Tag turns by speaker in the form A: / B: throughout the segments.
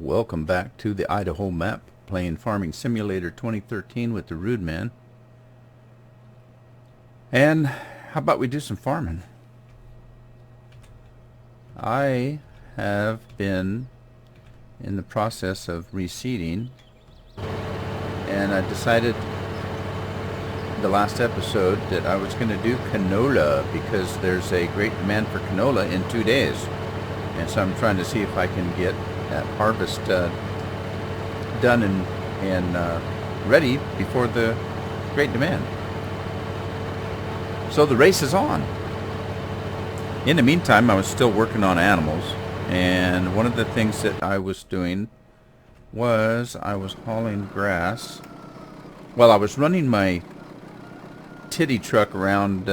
A: welcome back to the Idaho map, playing Farming Simulator 2013 with the Rude Man. And how about we do some farming? I have been in the process of reseeding, and I decided the last episode that I was going to do canola because there's a great demand for canola in 2 days. And so I'm trying to see if I can get that harvest done and ready before the great demand. So the race is on. In the meantime, I was still working on animals, and one of the things that I was doing was I was hauling grass. Well, I was running my titty truck around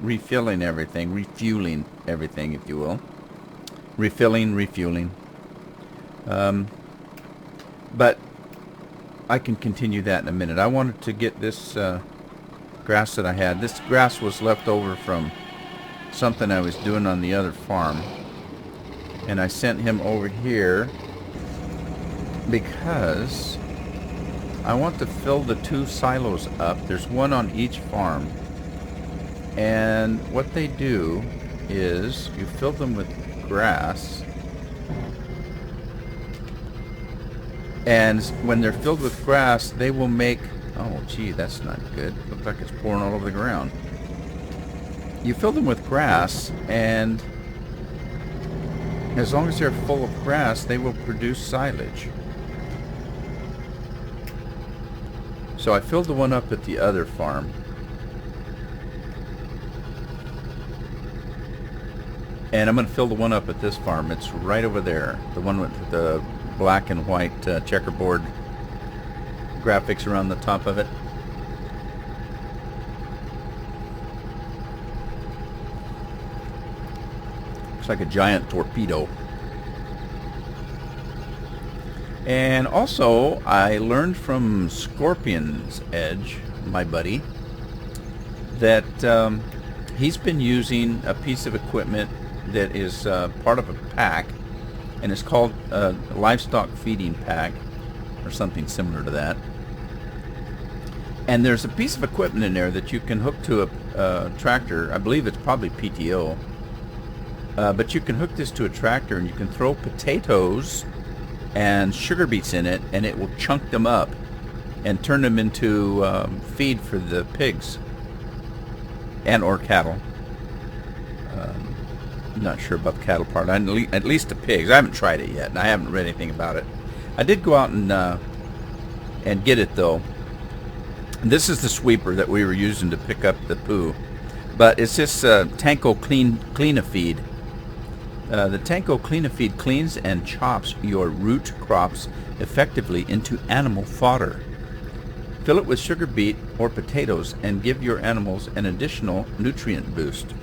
A: refueling everything, if you will. Refueling. But I can continue that in a minute. I wanted to get this grass that I had. This grass was left over from something I was doing on the other farm, and I sent him over here because I want to fill the 2 silos up. There's one on each farm, and what they do is you fill them with grass, and when they're filled with grass they will make, oh gee, that's not good, looks like it's pouring all over the ground. You fill them with grass, and as long as they're full of grass they will produce silage. So I filled the one up at the other farm, and I'm going to fill the one up at this farm. It's right over there, the one with the black and white checkerboard graphics around the top of it. Looks like a giant torpedo. And also, I learned from Scorpion's Edge, my buddy, that he's been using a piece of equipment that is part of a pack, and it's called a livestock feeding pack or something similar to that. And there's a piece of equipment in there that you can hook to a tractor. I believe it's probably PTO, but you can hook this to a tractor and you can throw potatoes and sugar beets in it, and it will chunk them up and turn them into feed for the pigs and or cattle. I'm not sure about the cattle part. At least the pigs. I haven't tried it yet, and I haven't read anything about it. I did go out and get it though. And this is the sweeper that we were using to pick up the poo, but it's this Tanko Clean-A-Feed. The Tanko Clean-A-Feed cleans and chops your root crops effectively into animal fodder. Fill it with sugar beet or potatoes and give your animals an additional nutrient boost.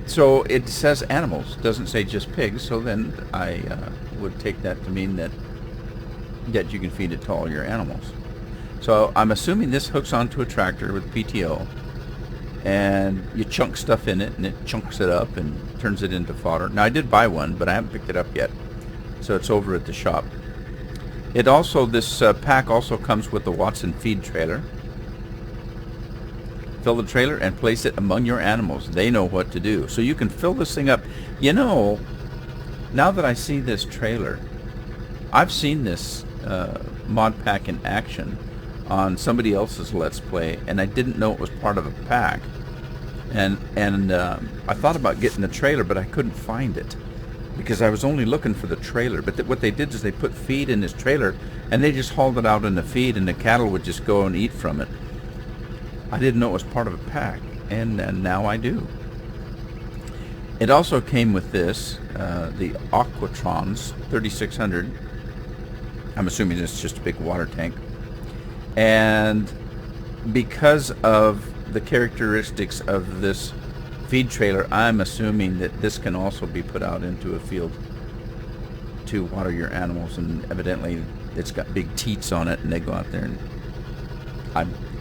A: So it says animals, doesn't say just pigs, so then I would take that to mean that you can feed it to all your animals. So I'm assuming this hooks onto a tractor with PTO, and you chunk stuff in it, and it chunks it up and turns it into fodder. Now I did buy one, but I haven't picked it up yet, so it's over at the shop. It also, this pack also comes with the Watson feed trailer. Fill the trailer and place it among your animals. They know what to do. So you can fill this thing up. You know, now that I see this trailer, I've seen this mod pack in action on somebody else's Let's Play, and I didn't know it was part of a pack. And I thought about getting the trailer, but I couldn't find it because I was only looking for the trailer. But what they did is they put feed in this trailer, and they just hauled it out in the feed, and the cattle would just go and eat from it. I didn't know it was part of a pack, and now I do. It also came with this, the Aquatrons 3600. I'm assuming it's just a big water tank. And because of the characteristics of this feed trailer, I'm assuming that this can also be put out into a field to water your animals, and evidently it's got big teats on it, and they go out there, and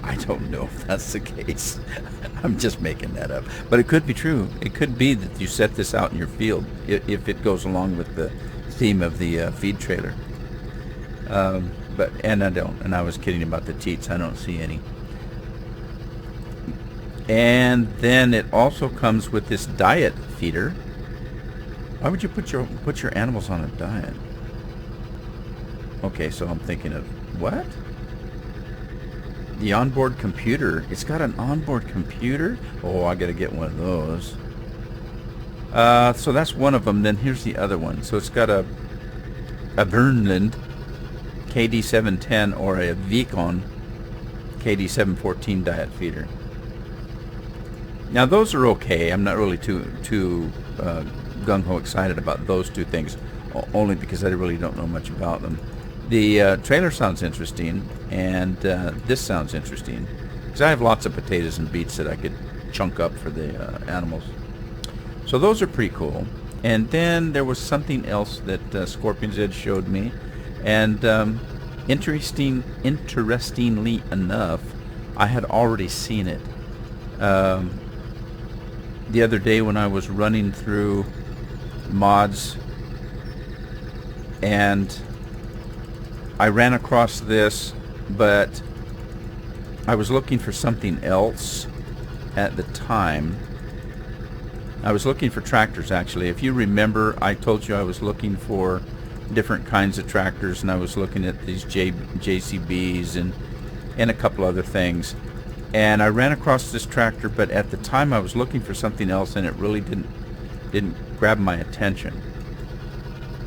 A: I don't know if that's the case. I'm just making that up. But it could be true. It could be that you set this out in your field if it goes along with the theme of the feed trailer. And I don't. And I was kidding about the teats. I don't see any. And then it also comes with this diet feeder. Why would you put your animals on a diet? Okay, so I'm thinking of what? The onboard computer. It's got an onboard computer? Oh, I gotta get one of those. So that's one of them. Then here's the other one. So it's got a Vernland KD710 or a Vicon KD714 diet feeder. Now those are okay. I'm not really too gung-ho excited about those two things, only because I really don't know much about them. The trailer sounds interesting, and this sounds interesting, because I have lots of potatoes and beets that I could chunk up for the animals. So those are pretty cool. And then there was something else that Scorpion's Edge showed me, and interestingly enough, I had already seen it. The other day when I was running through mods, and I ran across this, but I was looking for something else at the time. I was looking for tractors, actually. If you remember, I told you I was looking for different kinds of tractors, and I was looking at these JCBs and a couple other things. And I ran across this tractor, but at the time I was looking for something else, and it really didn't grab my attention.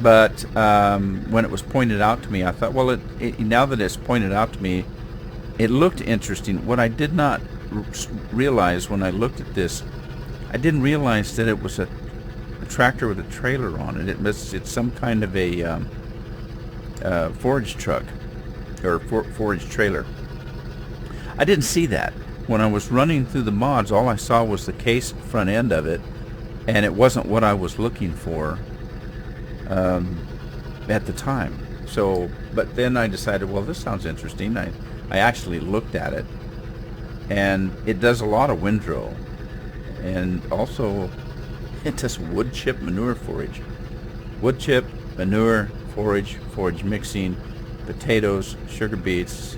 A: But when it was pointed out to me, I thought, well, now that it's pointed out to me, it looked interesting. What I did not realize when I looked at this, I didn't realize that it was a tractor with a trailer on it. It's some kind of a forage truck or forage trailer. I didn't see that. When I was running through the mods, all I saw was the case front end of it, and it wasn't what I was looking for at the time. So, but then I decided, well, this sounds interesting. I actually looked at it, and it does a lot of windrow, and also it does wood chip manure forage. Wood chip, manure, forage mixing, potatoes, sugar beets,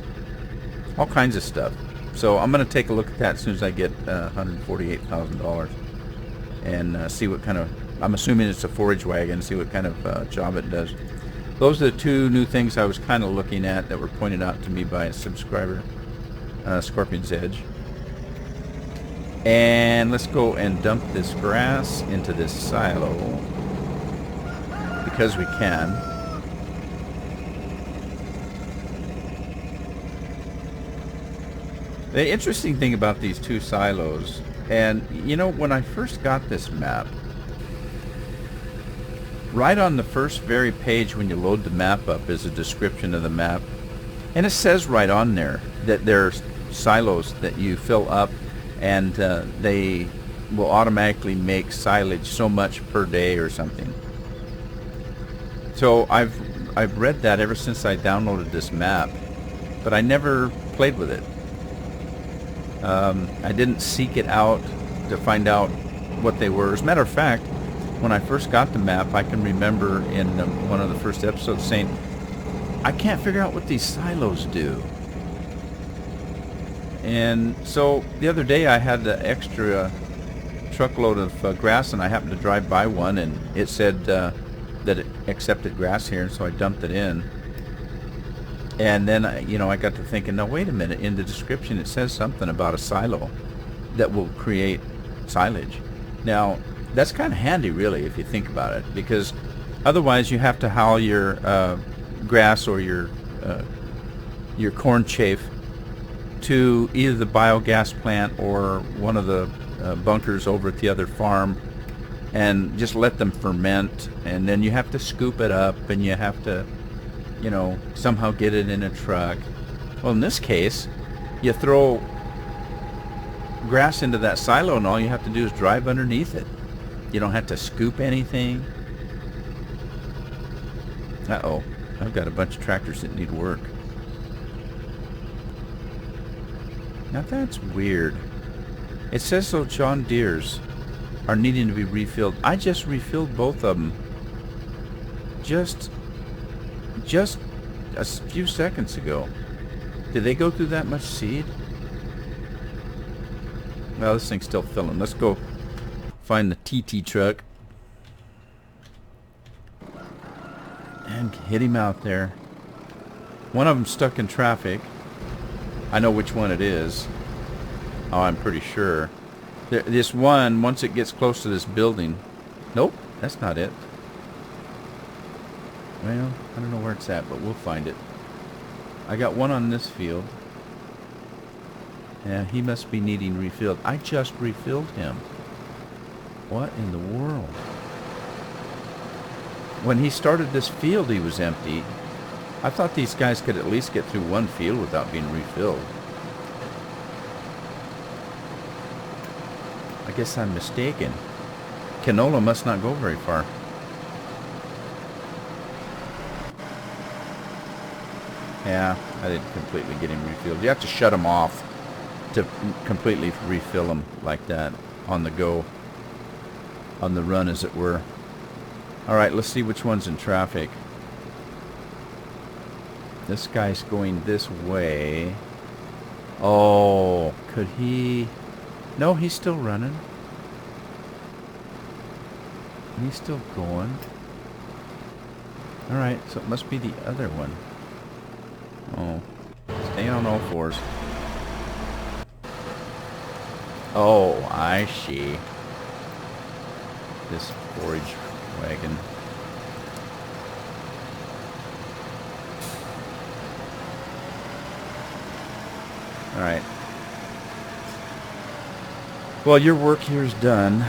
A: all kinds of stuff. So I'm going to take a look at that as soon as I get $148,000 and see what kind of, I'm assuming it's a forage wagon, see what kind of job it does. Those are the two new things I was kind of looking at that were pointed out to me by a subscriber, Scorpion's Edge. And let's go and dump this grass into this silo, because we can. The interesting thing about these two silos, and you know, when I first got this map, right on the first very page when you load the map up is a description of the map, and it says right on there that there are silos that you fill up, and they will automatically make silage so much per day or something. So I've read that ever since I downloaded this map, but I never played with it. I didn't seek it out to find out what they were. As a matter of fact, when I first got the map, I can remember in one of the first episodes saying, I can't figure out what these silos do. And so the other day I had the extra truckload of grass, and I happened to drive by one, and it said that it accepted grass here, and so I dumped it in. And then, I got to thinking, now wait a minute, in the description it says something about a silo that will create silage. Now, that's kind of handy, really, if you think about it, because otherwise you have to haul your grass or your corn chaff to either the biogas plant or one of the bunkers over at the other farm, and just let them ferment, and then you have to scoop it up, and you have to somehow get it in a truck. Well, in this case, you throw grass into that silo, and all you have to do is drive underneath it. You don't have to scoop anything. Uh-oh, I've got a bunch of tractors that need work. Now that's weird. It says so John Deere's are needing to be refilled. I just refilled both of them. just a few seconds ago. Did they go through that much seed? Well, this thing's still filling. Let's go find the TT truck and hit him out there. One of them's stuck in traffic. I know which one it is. Oh, I'm pretty sure. This one, once it gets close to this building... Nope, that's not it. Well, I don't know where it's at, but we'll find it. I got one on this field. Yeah, he must be needing refilled. I just refilled him. What in the world? When he started this field, he was empty. I thought these guys could at least get through one field without being refilled. I guess I'm mistaken. Canola must not go very far. Yeah, I didn't completely get him refilled. You have to shut him off to completely refill him like that on the go, on the run as it were. Alright, let's see which one's in traffic. This guy's going this way. Oh, could he... No, he's still running. He's still going. Alright, so it must be the other one. Oh, stay on all fours. Oh, I see. This forage wagon. Alright. Well, your work here is done.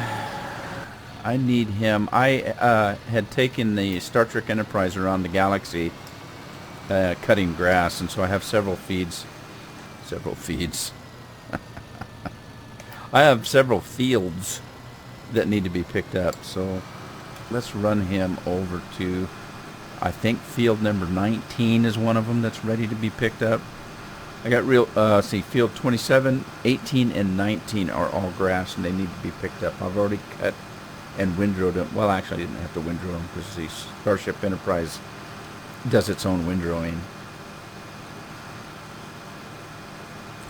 A: I need him. I had taken the Star Trek Enterprise around the galaxy cutting grass, and so I have several feeds. I have several fields that need to be picked up, so let's run him over to, I think field number 19 is one of them that's ready to be picked up. I got field 27, 18, and 19 are all grass, and they need to be picked up. I've already cut and windrowed them. Well, actually, I didn't have to windrow them because the Starship Enterprise does its own windrowing.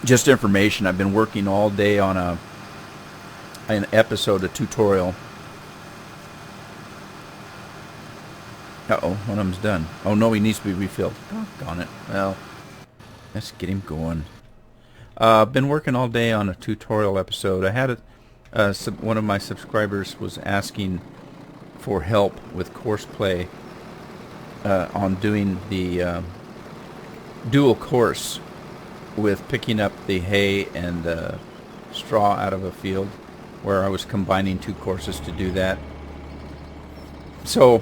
A: Just information, I've been working all day on an episode, a tutorial. Uh-oh, one of them's done. Oh, no, he needs to be refilled. Doggone it. Well, let's get him going. Been working all day on a tutorial episode. I had one of my subscribers was asking for help with course play on doing the dual course with picking up the hay and straw out of a field, where I was combining two courses to do that. So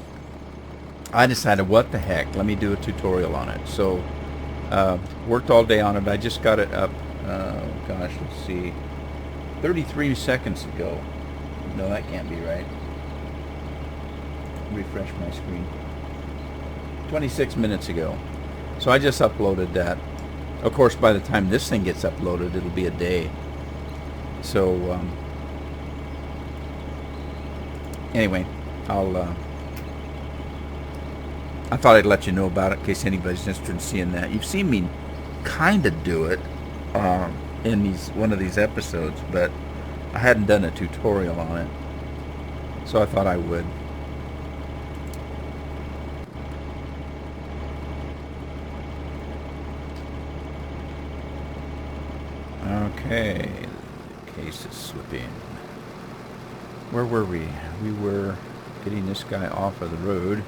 A: I decided, what the heck, let me do a tutorial on it. So worked all day on it. I just got it up, gosh, let's see, 33 seconds ago. No, that can't be right. Refresh my screen. 26 minutes ago. So I just uploaded that. Of course, by the time this thing gets uploaded, it'll be a day. So anyway, I thought I'd let you know about it in case anybody's interested in seeing that. You've seen me kind of do it in one of these episodes, but I hadn't done a tutorial on it, so I thought I would. Okay, the case is slipping. Where were we? We were getting this guy off of the road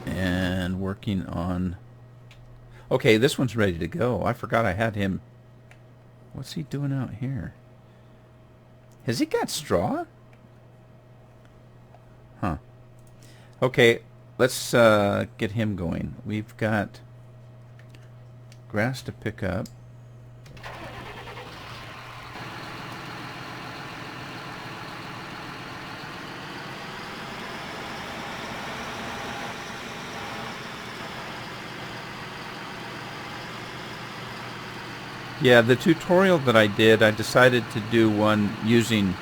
A: and working on... Okay, this one's ready to go. I forgot I had him. What's he doing out here? Has he got straw? Huh. Okay, let's get him going. We've got grass to pick up. Yeah, the tutorial that I did, I decided to do one using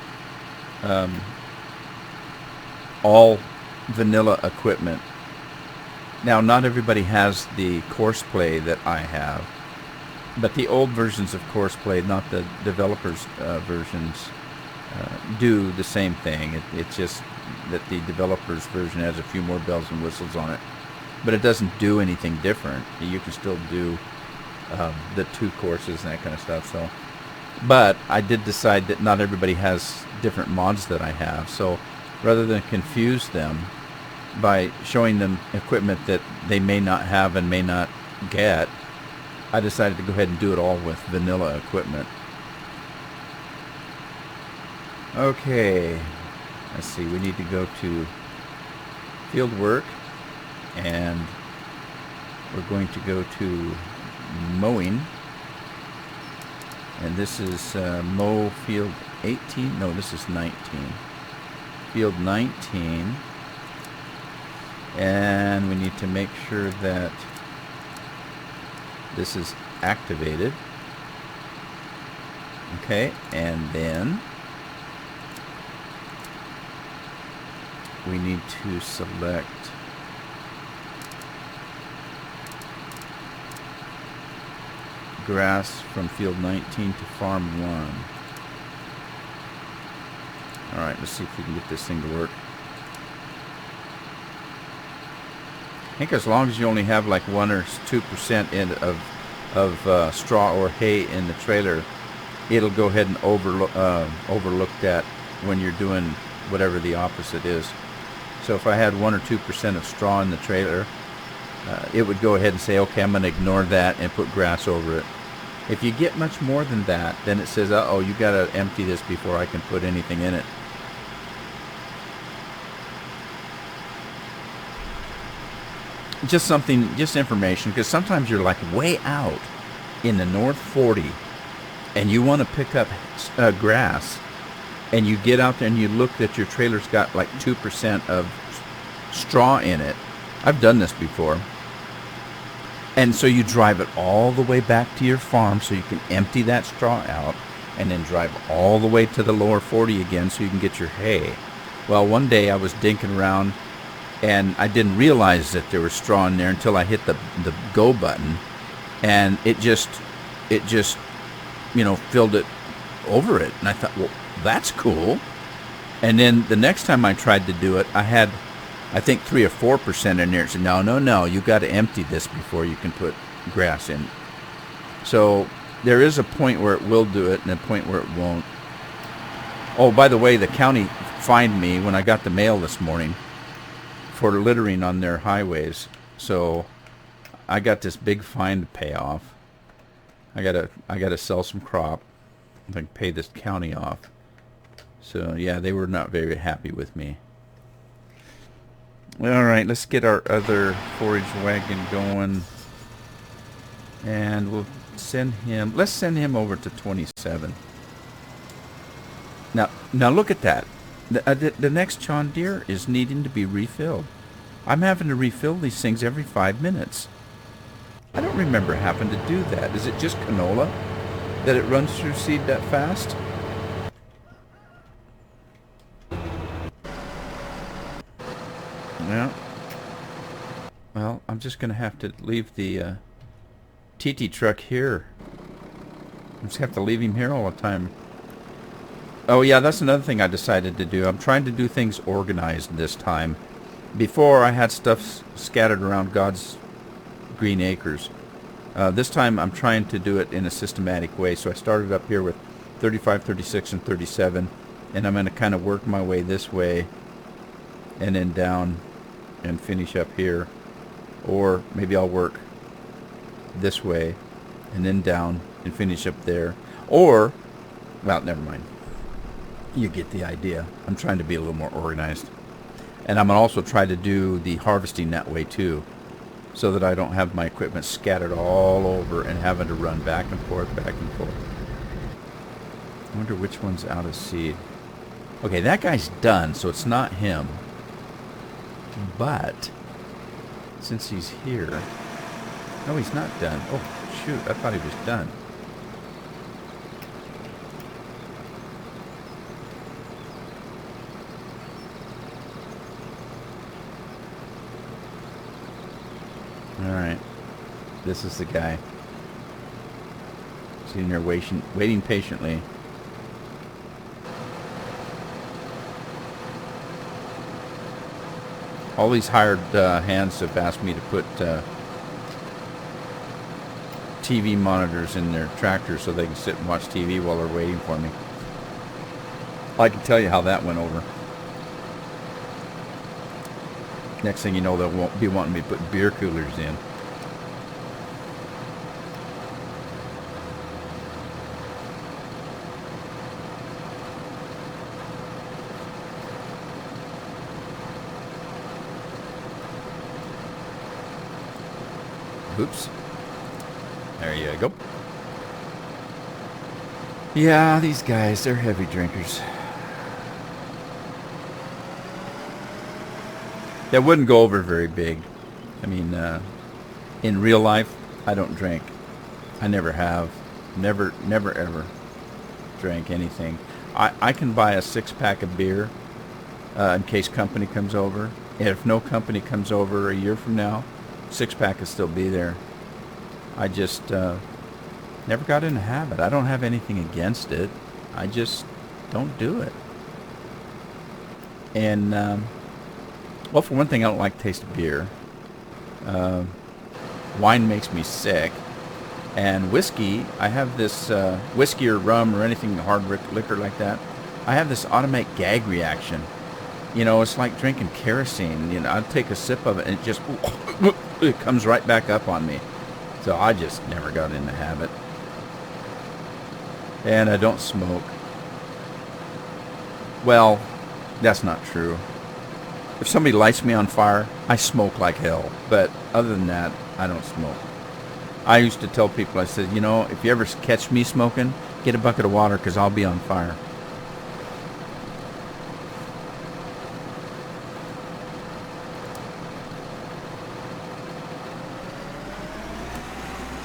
A: all vanilla equipment. Now, not everybody has the Courseplay that I have, but the old versions of Courseplay, not the developers' versions, do the same thing. It's just that the developers' version has a few more bells and whistles on it, but it doesn't do anything different. You can still do the 2 courses and that kind of stuff. So, but I did decide that not everybody has different mods that I have, so rather than confuse them by showing them equipment that they may not have and may not get, I decided to go ahead and do it all with vanilla equipment. Okay, let's see, we need to go to field work, and we're going to go to mowing, and this is mow field 18, no, this is 19, field 19, and we need to make sure that this is activated. Okay, and then we need to select grass from field 19 to farm 1. Alright, let's see if we can get this thing to work. I think as long as you only have like 1 or 2% of straw or hay in the trailer, it'll go ahead and overlook that when you're doing whatever the opposite is. So if I had 1 or 2% of straw in the trailer, it would go ahead and say, okay, I'm going to ignore that and put grass over it. If you get much more than that, then it says, uh-oh, you got to empty this before I can put anything in it. Just something, just information, because sometimes you're like way out in the North 40 and you want to pick up grass, and you get out there and you look that your trailer's got like 2% of straw in it. I've done this before. And so you drive it all the way back to your farm so you can empty that straw out, and then drive all the way to the lower 40 again so you can get your hay. Well, one day I was dinking around and I didn't realize that there was straw in there until I hit the go button, and it just filled it over it. And I thought, well, that's cool. And then the next time I tried to do it, I had, I think, 3 or 4% in there. It said, no, you got to empty this before you can put grass in. So there is a point where it will do it and a point where it won't. Oh, by the way, the county fined me when I got the mail this morning for littering on their highways. So I got this big fine to pay off. I gotta sell some crop. I can pay this county off. So yeah, they were not very happy with me. All right, let's get our other forage wagon going, and we'll send him. Let's send him over to 27. Now look at that. The next John Deere is needing to be refilled. I'm having to refill these things every 5 minutes. I don't remember having to do that. Is it just canola that it runs through seed that fast? Yeah. Well, I'm just going to have to leave the TT truck here. I just have to leave him here all the time. Oh yeah, that's another thing I decided to do. I'm trying to do things organized this time. Before, I had stuff scattered around God's green acres. This time I'm trying to do it in a systematic way. So I started up here with 35, 36, and 37. And I'm going to kind of work my way this way and then down and finish up here. Or maybe I'll work this way and then down and finish up there. Or, well, never mind. You get the idea. I'm trying to be a little more organized. And I'm going to also try to do the harvesting that way too, so that I don't have my equipment scattered all over and having to run back and forth, back and forth. I wonder which one's out of seed. Okay, that guy's done, so it's not him. But since he's here... No, he's not done. Oh, shoot, I thought he was done. All right. This is the guy. Sitting there waiting patiently. All these hired hands have asked me to put TV monitors in their tractors so they can sit and watch TV while they're waiting for me. I can tell you how that went over. Next thing you know, they'll be wanting me to put beer coolers in. Oops. There you go. Yeah, these guys, they're heavy drinkers. That wouldn't go over very big. I mean, in real life, I don't drink. I never have. Never ever drank anything. I can buy a 6-pack of beer in case company comes over. And if no company comes over a year from now, 6-pack will still be there. I just never got in a habit. I don't have anything against it. I just don't do it. And, well, for one thing, I don't like the taste of beer. Wine makes me sick. And whiskey, I have this whiskey or rum or anything hard liquor like that. I have this automatic gag reaction. You know, it's like drinking kerosene. You know, I'd take a sip of it and it just it comes right back up on me. So I just never got in the habit. And I don't smoke. Well, that's not true. If somebody lights me on fire, I smoke like hell. But other than that, I don't smoke. I used to tell people, I said, you know, if you ever catch me smoking, get a bucket of water because I'll be on fire.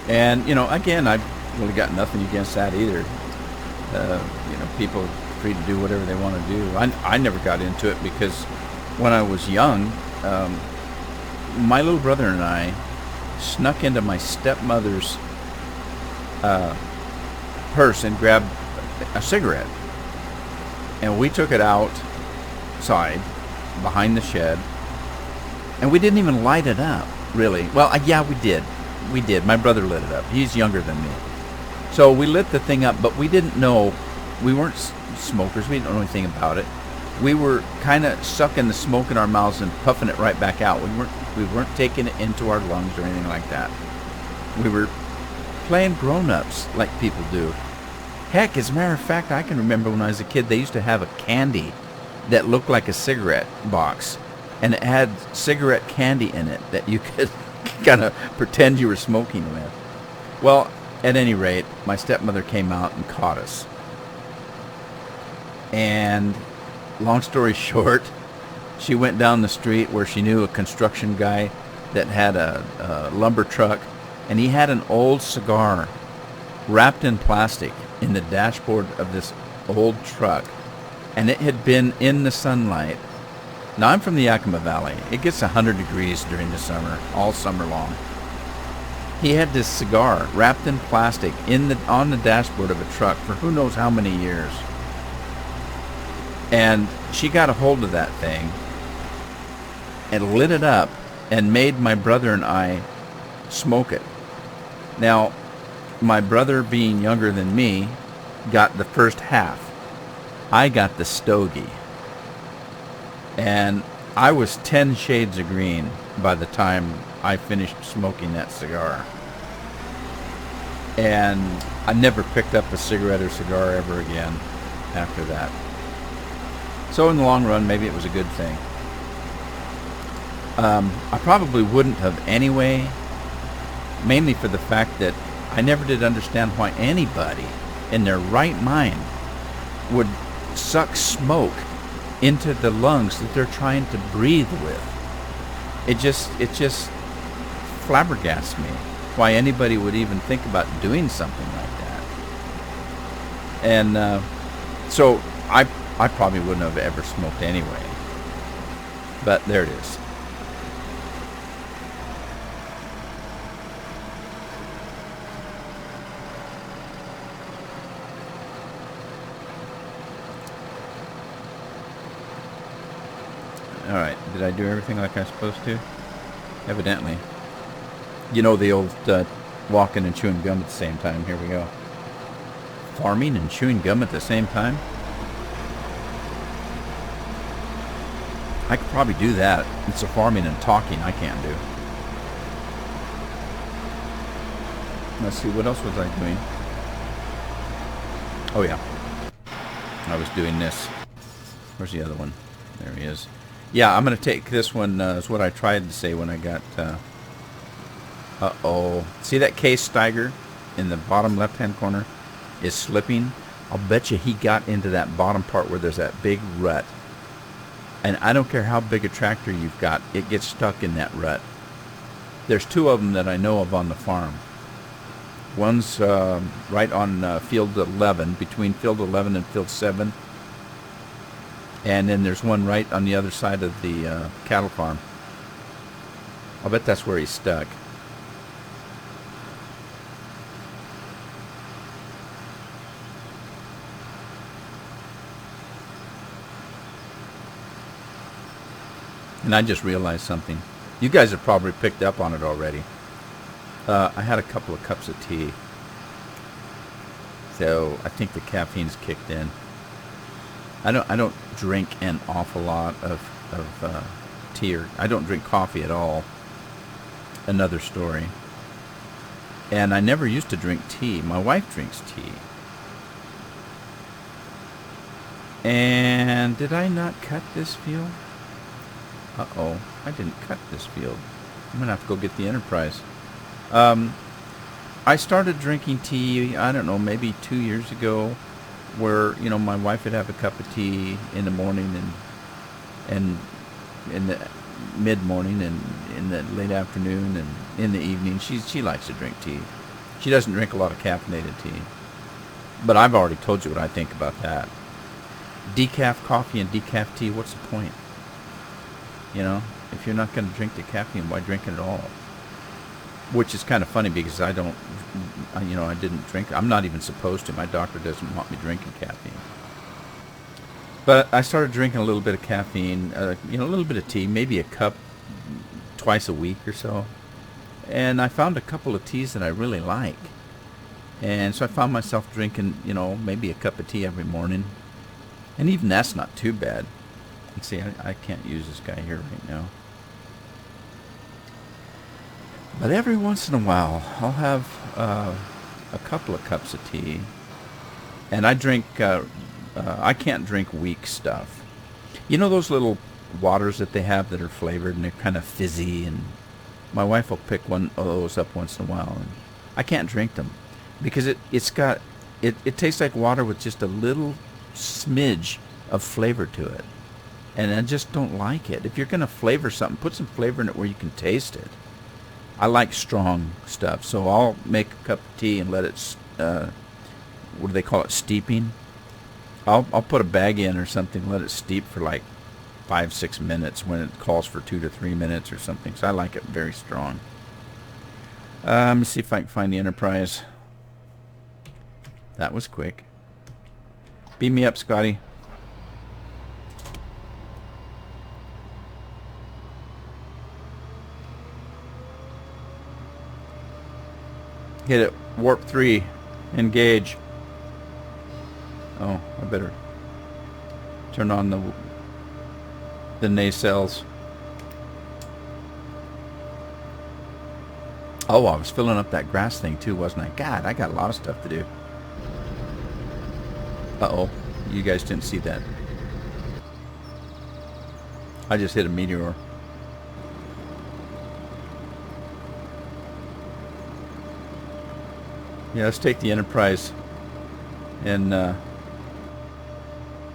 A: And, you know, again, I've really got nothing against that either. You know, people are free to do whatever they want to do. I never got into it because when I was young, my little brother and I snuck into my stepmother's purse and grabbed a cigarette. And we took it outside, behind the shed, and we didn't even light it up, really. Well, yeah, we did. We did. My brother lit it up. He's younger than me. So we lit the thing up, but we didn't know. We weren't smokers. We didn't know anything about it. We were kind of sucking the smoke in our mouths and puffing it right back out. We weren't taking it into our lungs or anything like that. We were playing grown-ups like people do. Heck, as a matter of fact, I can remember when I was a kid, they used to have a candy that looked like a cigarette box, and it had cigarette candy in it that you could kind of pretend you were smoking with. Well, at any rate, my stepmother came out and caught us. And long story short, she went down the street where she knew a construction guy that had a lumber truck, and he had an old cigar wrapped in plastic in the dashboard of this old truck, and it had been in the sunlight. Now, I'm from the Yakima Valley. It gets 100 degrees during the summer, all summer long. He had this cigar wrapped in plastic on the dashboard of a truck for who knows how many years. And she got a hold of that thing and lit it up and made my brother and I smoke it. Now, my brother, being younger than me, got the first half. I got the stogie. And I was 10 shades of green by the time I finished smoking that cigar. And I never picked up a cigarette or cigar ever again after that. So in the long run, maybe it was a good thing. I probably wouldn't have anyway, mainly for the fact that I never did understand why anybody in their right mind would suck smoke into the lungs that they're trying to breathe with. It just flabbergasts me why anybody would even think about doing something like that. And so I probably wouldn't have ever smoked anyway. But there it is. Did I do everything like I was supposed to? Evidently. You know the old walking and chewing gum at the same time. Here we go. Farming and chewing gum at the same time? I could probably do that. It's a farming and talking I can't do. Let's see, what else was I doing? Oh yeah. I was doing this. Where's the other one? There he is. Yeah, I'm going to take this one, is what I tried to say when I got... uh-oh. See that case Steiger in the bottom left-hand corner is slipping? I'll bet you he got into that bottom part where there's that big rut. And I don't care how big a tractor you've got, it gets stuck in that rut. There's two of them that I know of on the farm. One's right on field 11, between field 11 and field 7. And then there's one right on the other side of the cattle farm. I'll bet that's where he's stuck. And I just realized something. You guys have probably picked up on it already. I had a couple of cups of tea. So I think the caffeine's kicked in. I don't drink an awful lot of tea, or I don't drink coffee at all. Another story. And I never used to drink tea. My wife drinks tea. And did I not cut this field? Uh-oh, I didn't cut this field. I'm going to have to go get the Enterprise. I started drinking tea, I don't know, maybe 2 years ago, where, you know, my wife would have a cup of tea in the morning and in the mid-morning and in the late afternoon and in the evening. She likes to drink tea. She doesn't drink a lot of caffeinated tea. But I've already told you what I think about that. Decaf coffee and decaf tea, what's the point? You know, if you're not going to drink the caffeine, why drink it at all? Which is kind of funny because I don't, you know, I didn't drink. I'm not even supposed to. My doctor doesn't want me drinking caffeine. But I started drinking a little bit of caffeine, you know, a little bit of tea, maybe a cup twice a week or so. And I found a couple of teas that I really like. And so I found myself drinking, you know, maybe a cup of tea every morning. And even that's not too bad. Let's see, I can't use this guy here right now. But every once in a while, I'll have a couple of cups of tea. And I drink, I can't drink weak stuff. You know those little waters that they have that are flavored and they're kind of fizzy? And my wife will pick one of those up once in a while. And I can't drink them because it tastes like water with just a little smidge of flavor to it. And I just don't like it. If you're going to flavor something, put some flavor in it where you can taste it. I like strong stuff, so I'll make a cup of tea and let it, what do they call it, steeping? I'll put a bag in or something, let it steep for like 5-6 minutes when it calls for 2 to 3 minutes or something, so I like it very strong. Let me see if I can find the Enterprise. That was quick. Beam me up, Scotty. Hit it. Warp 3. Engage. Oh, I better turn on the nacelles. Oh, I was filling up that grass thing too, wasn't I? God, I got a lot of stuff to do. Uh-oh. You guys didn't see that. I just hit a meteor. Yeah, let's take the Enterprise. And the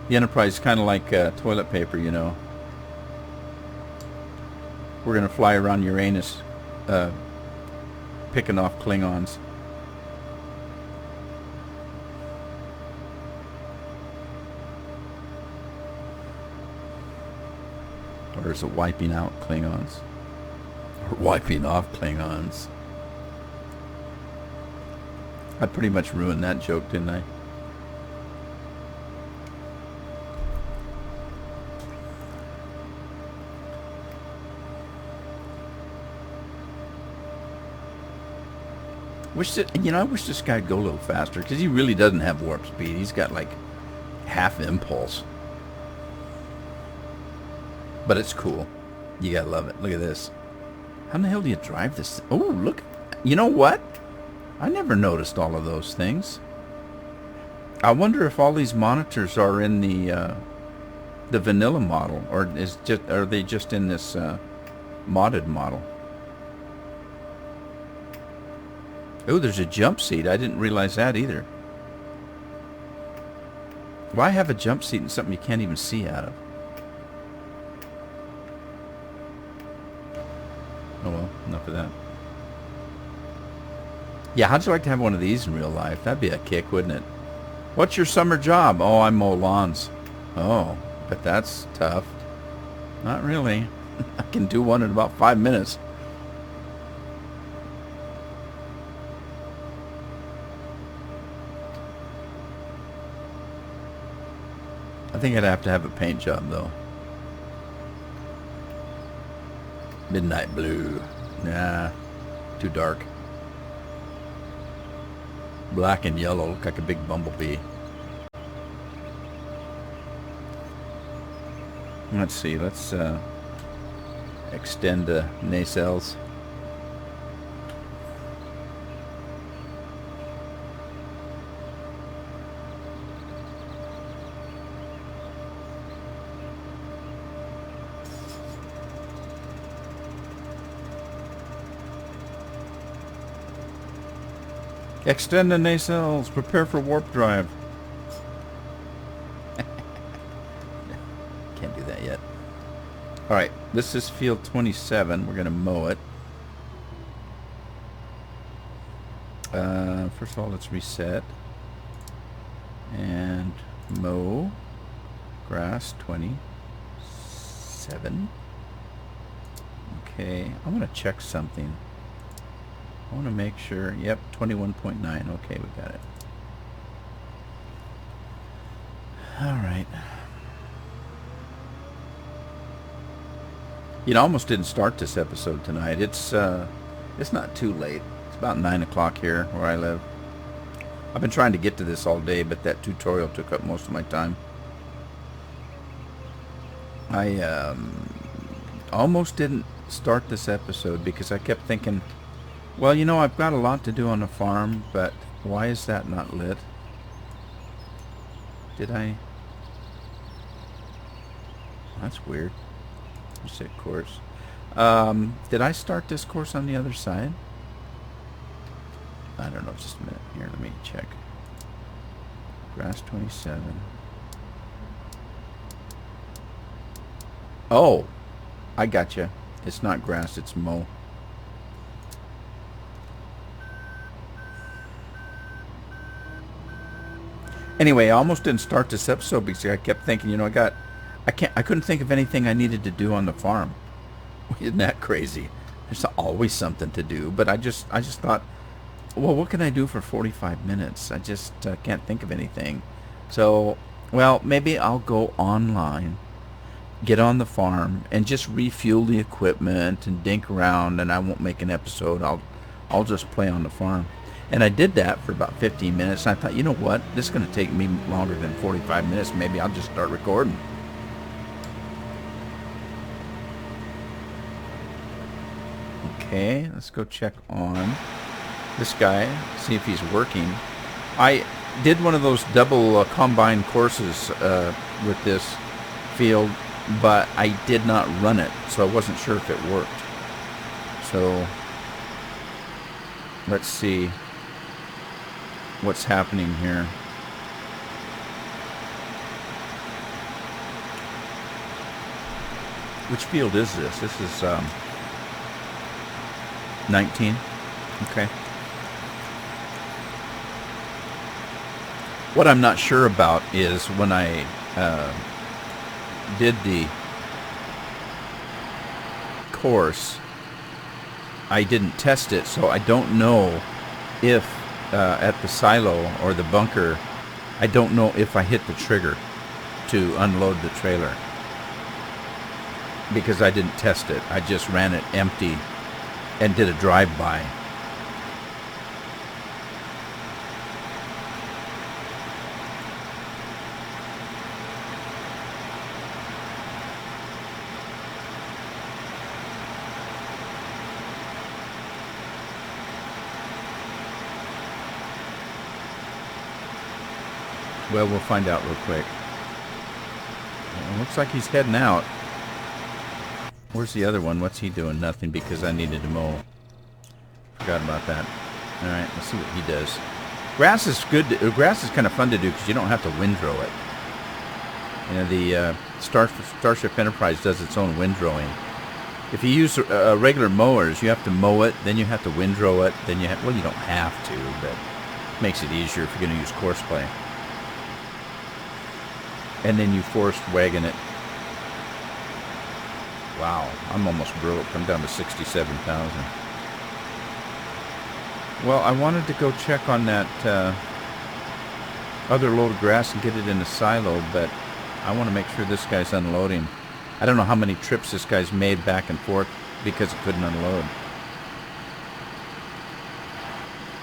A: Enterprise is kind of like toilet paper, you know. We're going to fly around Uranus picking off Klingons. Or is it wiping out Klingons? Or wiping off Klingons? I pretty much ruined that joke, didn't I? I wish this guy'd go a little faster, because he really doesn't have warp speed. He's got like half impulse. But it's cool. You gotta love it. Look at this. How in the hell do you drive this? Oh, look. You know what? I never noticed all of those things. I wonder if all these monitors are in the vanilla model, or are they just in this modded model? Oh, there's a jump seat. I didn't realize that either. Why have a jump seat in something you can't even see out of? Oh well, enough of that. Yeah, how'd you like to have one of these in real life? That'd be a kick, wouldn't it? What's your summer job? Oh, I mow lawns. Oh, but that's tough. Not really. I can do one in about 5 minutes. I think I'd have to have a paint job, though. Midnight blue. Nah, too dark. Black and yellow look like a big bumblebee. Let's see, let's extend the nacelles. Extend the nacelles. Prepare for warp drive. Can't do that yet. Alright, this is field 27. We're going to mow it. First of all, let's reset. And mow. Grass 27. Okay, I'm going to check something. I want to make sure, yep, 21.9. Okay, we got it. Alright. You know, I almost didn't start this episode tonight. It's not too late. It's about 9 o'clock here where I live. I've been trying to get to this all day, but that tutorial took up most of my time. I almost didn't start this episode because I kept thinking, well, you know, I've got a lot to do on the farm, but why is that not lit? Did I? That's weird. Reset course. Did I start this course on the other side? I don't know. Just a minute. Here, let me check. Grass 27. Oh, I gotcha. It's not grass, it's mow. Anyway, I almost didn't start this episode because I kept thinking, you know, I couldn't think of anything I needed to do on the farm. Isn't that crazy? There's always something to do, but I just thought, well, what can I do for 45 minutes? I just can't think of anything. So, well, maybe I'll go online, get on the farm, and just refuel the equipment and dink around, and I won't make an episode. I'll just play on the farm. And I did that for about 15 minutes, and I thought, you know what? This is going to take me longer than 45 minutes. Maybe I'll just start recording. Okay, let's go check on this guy, see if he's working. I did one of those double combine courses with this field, but I did not run it, so I wasn't sure if it worked. So let's see what's happening here. Which field is this? This is 19. Okay. What I'm not sure about is when I did the course, I didn't test it, so I don't know if at the silo or the bunker, I don't know if I hit the trigger to unload the trailer, because I didn't test it. I just ran it empty and did a drive-by. Well, we'll find out real quick. Well, looks like he's heading out. Where's the other one? What's he doing? Nothing, because I needed to mow. Forgot about that. All right, let's see what he does. Grass is good. Grass is kind of fun to do because you don't have to windrow it. You know, the Starship Enterprise does its own windrowing. If you use regular mowers, you have to mow it, then you have to windrow it, then you have, well, you don't have to, but it makes it easier if you're going to use course play. And then you forced wagon it. Wow, I'm almost broke. I'm down to 67,000. Well, I wanted to go check on that other load of grass and get it in the silo, but I want to make sure this guy's unloading. I don't know how many trips this guy's made back and forth because it couldn't unload.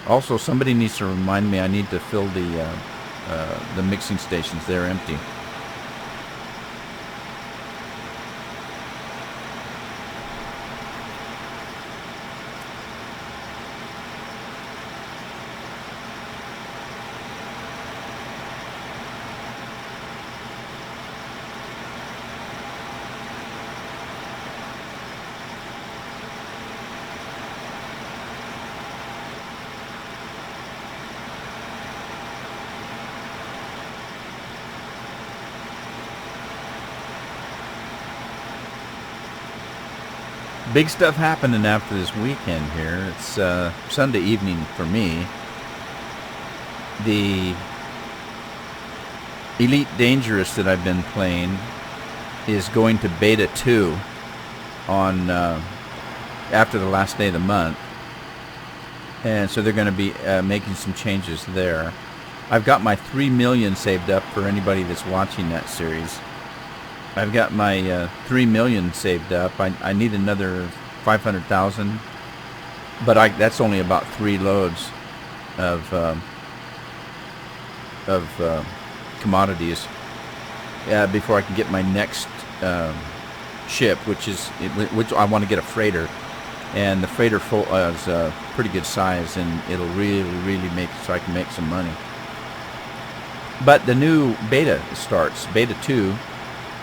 A: Also, somebody needs to remind me I need to fill the mixing stations. They're empty. Big stuff happening after this weekend here. It's Sunday evening for me. The Elite Dangerous that I've been playing is going to Beta 2 on after the last day of the month. And so they're going to be making some changes there. I've got my 3 million saved up for anybody that's watching that series. I've got my 3 million saved up. I need another 500,000, but that's only about 3 loads of commodities before I can get my next ship, which I want to get a freighter, and the freighter is a pretty good size, and it'll really make it so I can make some money. But the new beta starts, Beta 2.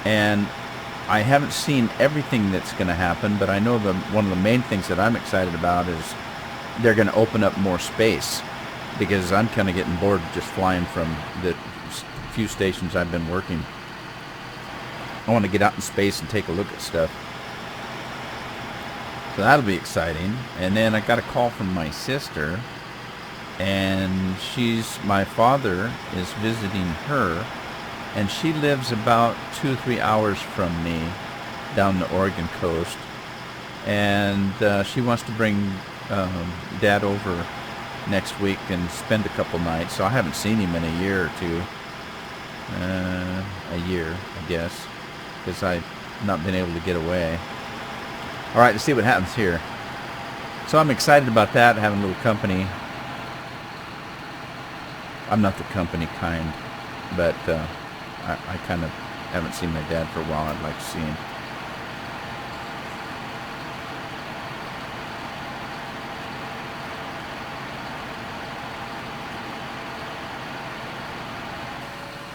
A: And I haven't seen everything that's going to happen, but I know one of the main things that I'm excited about is they're going to open up more space, because I'm kind of getting bored just flying from the few stations I've been working. I want to get out in space and take a look at stuff. So that'll be exciting. And then I got a call from my sister, and my father is visiting her. And she lives about 2-3 hours from me down the Oregon coast. And she wants to bring Dad over next week and spend a couple nights. So I haven't seen him in a year or two. A year, I guess, because I've not been able to get away. All right, let's see what happens here. So I'm excited about that, having a little company. I'm not the company kind, but... I kind of haven't seen my dad for a while. I'd like to see him.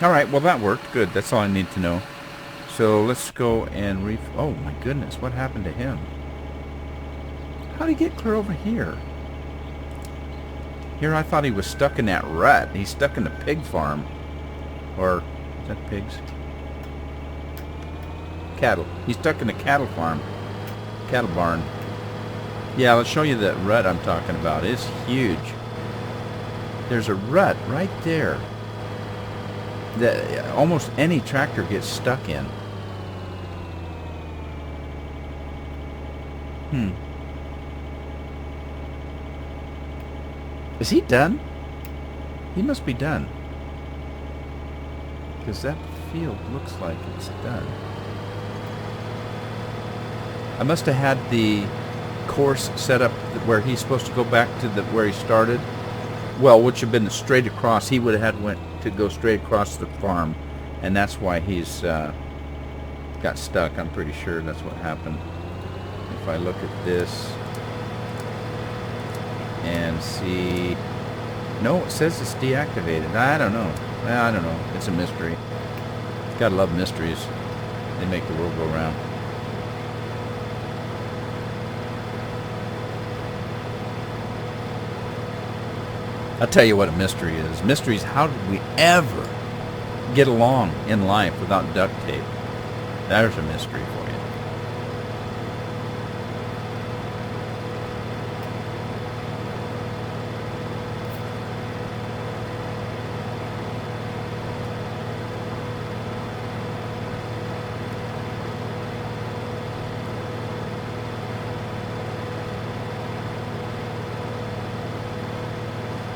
A: All right, well, that worked. Good. That's all I need to know. So let's go and oh, my goodness. What happened to him? How did he get clear over here? Here I thought he was stuck in that rut. He's stuck in the pig farm. Or... is that pigs? Cattle. He's stuck in a cattle farm. Cattle barn. Yeah, let's show you that rut I'm talking about. It's huge. There's a rut right there that almost any tractor gets stuck in. Is he done? He must be done. Because that field looks like it's done. I must have had the course set up where he's supposed to go back to where he started. Well, which would have been straight across. He would have went to go straight across the farm, and that's why he's got stuck. I'm pretty sure that's what happened. If I look at this and see... No, it says it's deactivated. I don't know. Well, I don't know. It's a mystery. Gotta love mysteries. They make the world go round. I'll tell you what a mystery is. Mystery is, how did we ever get along in life without duct tape? There's a mystery for you.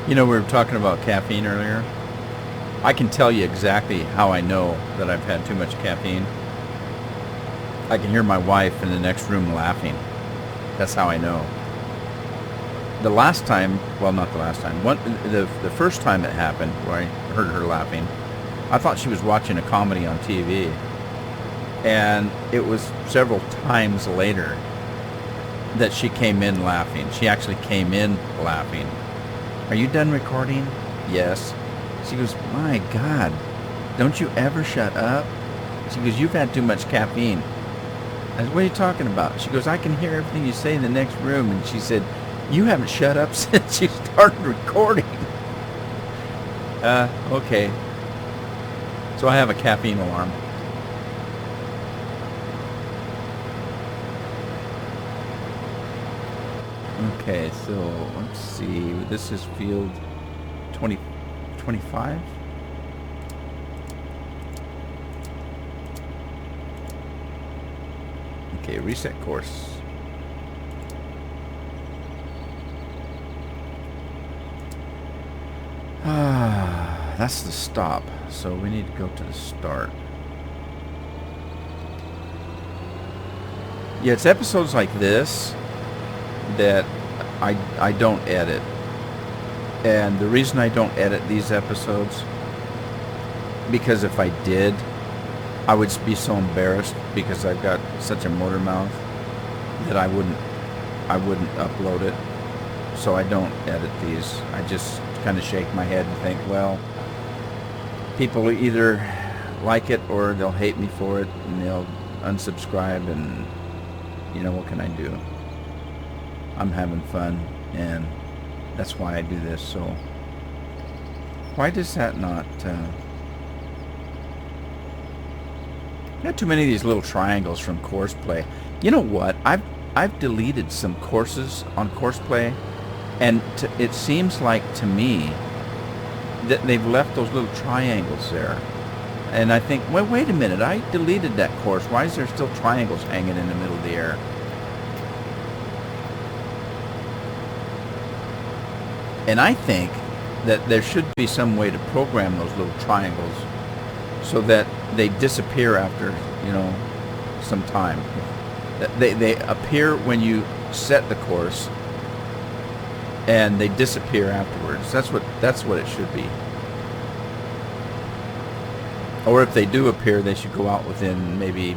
A: You know, we were talking about caffeine earlier. I can tell you exactly how I know that I've had too much caffeine. I can hear my wife in the next room laughing. That's how I know. The last time, well, not the last time, the first time it happened, where I heard her laughing, I thought she was watching a comedy on TV. And it was several times later that she came in laughing. She actually came in laughing. Are you done recording? Yes. She goes, my God, don't you ever shut up? She goes, you've had too much caffeine. I said, what are you talking about? She goes, I can hear everything you say in the next room. And she said, you haven't shut up since you started recording. Okay. So I have a caffeine alarm. Okay, so let's see. This is field 25. Okay, reset course. That's the stop. So we need to go to the start. Yeah, it's episodes like this that I don't edit. And the reason I don't edit these episodes, because if I did, I would be so embarrassed because I've got such a motor mouth that I wouldn't upload it. So I don't edit these. I just kind of shake my head and think, well, people either like it or they'll hate me for it and they'll unsubscribe, and you know, what can I do? I'm having fun, and that's why I do this. So why does that not not too many of these little triangles from Courseplay? You know what, I've deleted some courses on Courseplay, and it seems like to me that they've left those little triangles there, and I think, well, wait a minute, I deleted that course, why is there still triangles hanging in the middle of the air? And I think that there should be some way to program those little triangles so that they disappear after, you know, some time. They appear when you set the course, and they disappear afterwards. That's what it should be. Or if they do appear, they should go out within maybe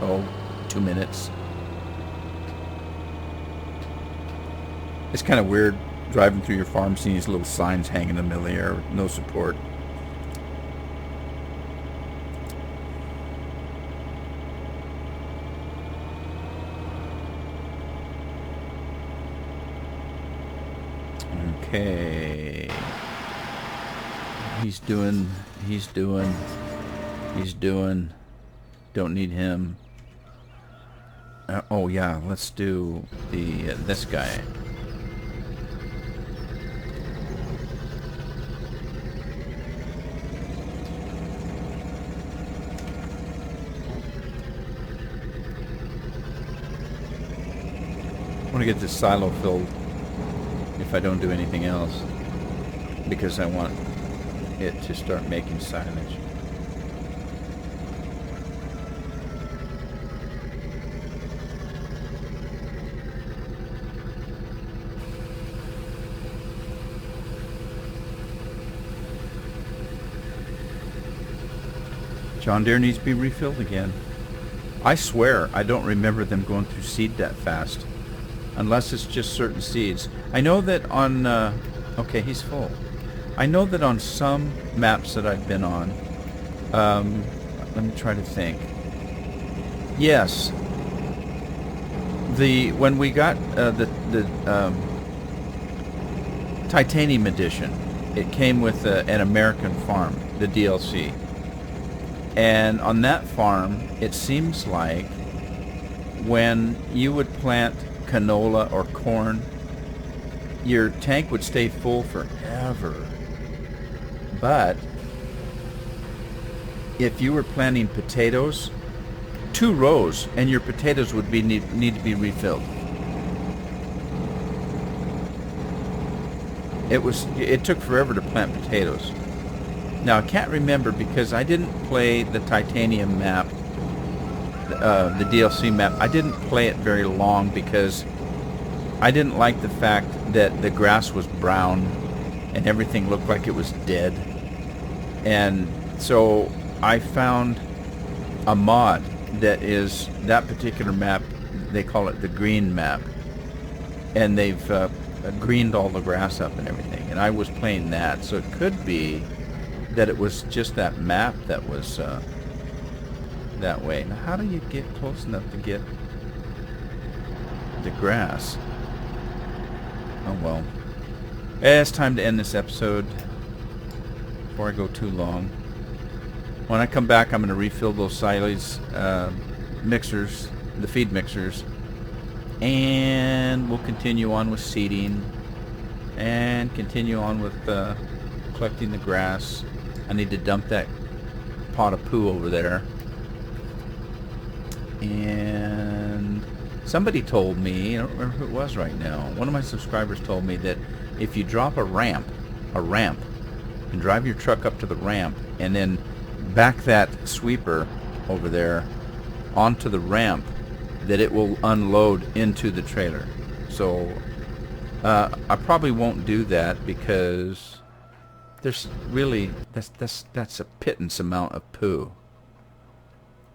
A: 2 minutes. It's kind of weird driving through your farm, seeing these little signs hanging in the middle of the air with no support. Okay. He's doing. Don't need him. Oh yeah, let's do this guy. I want to get this silo filled if I don't do anything else, because I want it to start making silage. John Deere needs to be refilled again. I swear I don't remember them going through seed that fast, unless it's just certain seeds. I know that on okay, he's full. I know that on some maps that I've been on, let me try to think. Yes, when we got the Titanium Edition, it came with an American farm, the DLC. And on that farm, it seems like when you would plant canola or corn, your tank would stay full forever. But if you were planting potatoes, 2 rows and your potatoes would need to be refilled. It took forever to plant potatoes. Now I can't remember because I didn't play the Titanium map, the DLC map. I didn't play it very long because I didn't like the fact that the grass was brown and everything looked like it was dead. And so I found a mod that is that particular map. They call it the green map, and they've greened all the grass up and everything, and I was playing that. So it could be that it was just that map that was that way. Now how do you get close enough to get the grass? Oh well. It's time to end this episode before I go too long. When I come back, I'm going to refill those silage mixers, the feed mixers, and we'll continue on with seeding and continue on with collecting the grass. I need to dump that pot of poo over there. And somebody told me, I don't remember who it was right now, one of my subscribers told me that if you drop a ramp, and drive your truck up to the ramp and then back that sweeper over there onto the ramp, that it will unload into the trailer. So I probably won't do that because there's really that's a pittance amount of poo,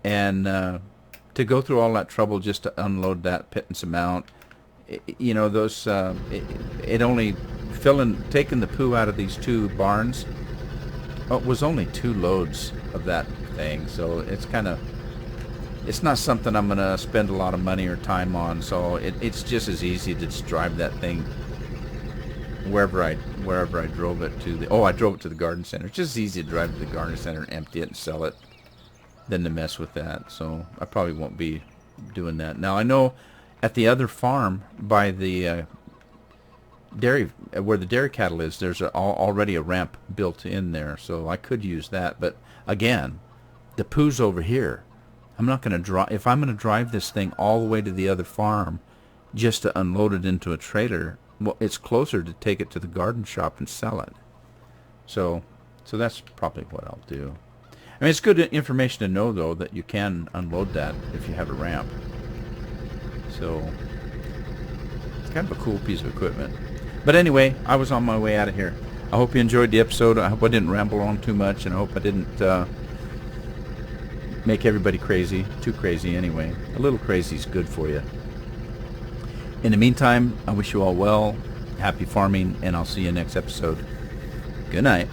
A: and to go through all that trouble just to unload that pittance amount, you know, those it only taking the poo out of these 2 barns, it was only 2 loads of that thing. So it's not something I'm gonna spend a lot of money or time on. So it's just as easy to just drive that thing wherever I drove it to. I drove it to the garden center. It's just as easy to drive to the garden center and empty it and sell it than to mess with that. So I probably won't be doing that. Now I know at the other farm by the dairy, where the dairy cattle is, there's already a ramp built in there, so I could use that. But again, the poo's over here. I'm not going to drive. If I'm going to drive this thing all the way to the other farm just to unload it into a trailer, well, it's closer to take it to the garden shop and sell it. So that's probably what I'll do. I mean, it's good information to know, though, that you can unload that if you have a ramp. So it's kind of a cool piece of equipment. But anyway, I was on my way out of here. I hope you enjoyed the episode. I hope I didn't ramble on too much, and I hope I didn't make everybody crazy. Too crazy anyway. A little crazy is good for you. In the meantime, I wish you all well, happy farming, and I'll see you next episode. Good night.